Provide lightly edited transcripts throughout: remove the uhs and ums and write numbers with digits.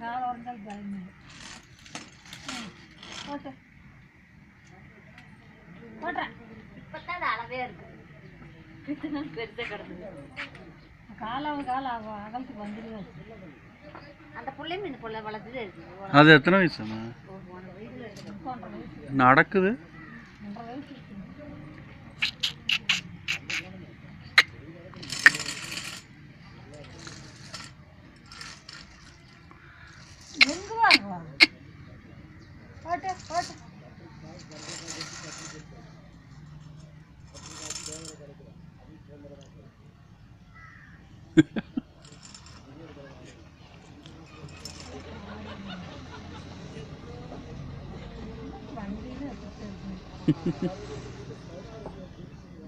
காலை உடஞ்சால் பயந்து போட்டு போட்டுறேன். இப்போத்தான் அது அளவே இருக்கு, பெருசாக கிடக்குது. காலை அகலத்துக்கு வந்துடுது. அந்த புள்ளையும் இந்த புள்ள வளர்த்துது. அது எத்தனை வயசுமா நடக்குது? 1.5 வயசு. எங்க வாங்க போட்டு போட்டு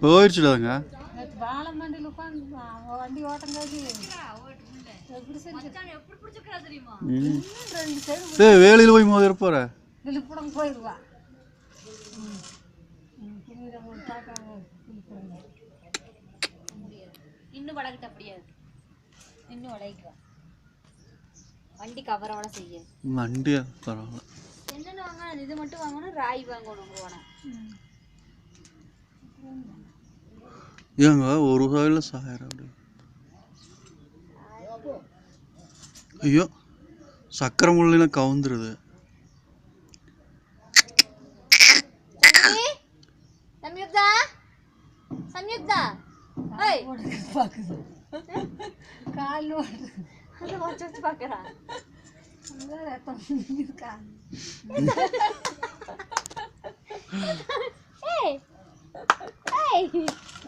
போயிடுச்சுடாங்க. பாலமண்டியில் உட்காந்து வண்டி ஓட்டம் காட்டி வேலையில் போய் மோதிர போற விழுப்புரம் போயிடுவா. இன்னும் வளர்க்கிட்ட முடியாது, இன்னும் வளர்க்குவா. வண்டி கவரோட செய்ய வண்டியா பரவாயில்ல. என்னென்ன வாங்கணும், இது மட்டும் வாங்கணும், ராய் வாங்கணும் போனேன். ஏங்க ஒரு ரூபாயில் 1000 அப்படி? ஐயோ சக்கரை முள்ளினா கவுந்துருது. சம்யுக்தா சம்யுக்தா பாக்குது கால் அதை வச்சு வச்சு பாக்குறா.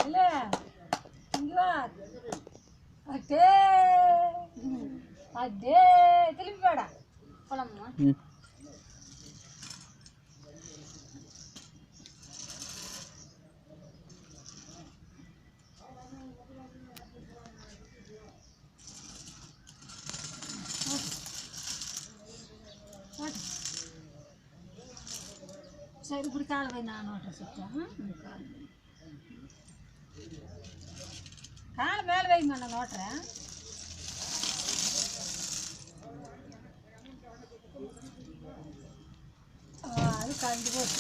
இல்ல அட்டே அட்டே திருப்பி போடா போலாமா? சரி இப்படி காலை போய் நான் ஓட்ட சுத்தேன். காலை மேலே வைங்க, நான் ஓட்டுறேன். அது கண்டு போட்டு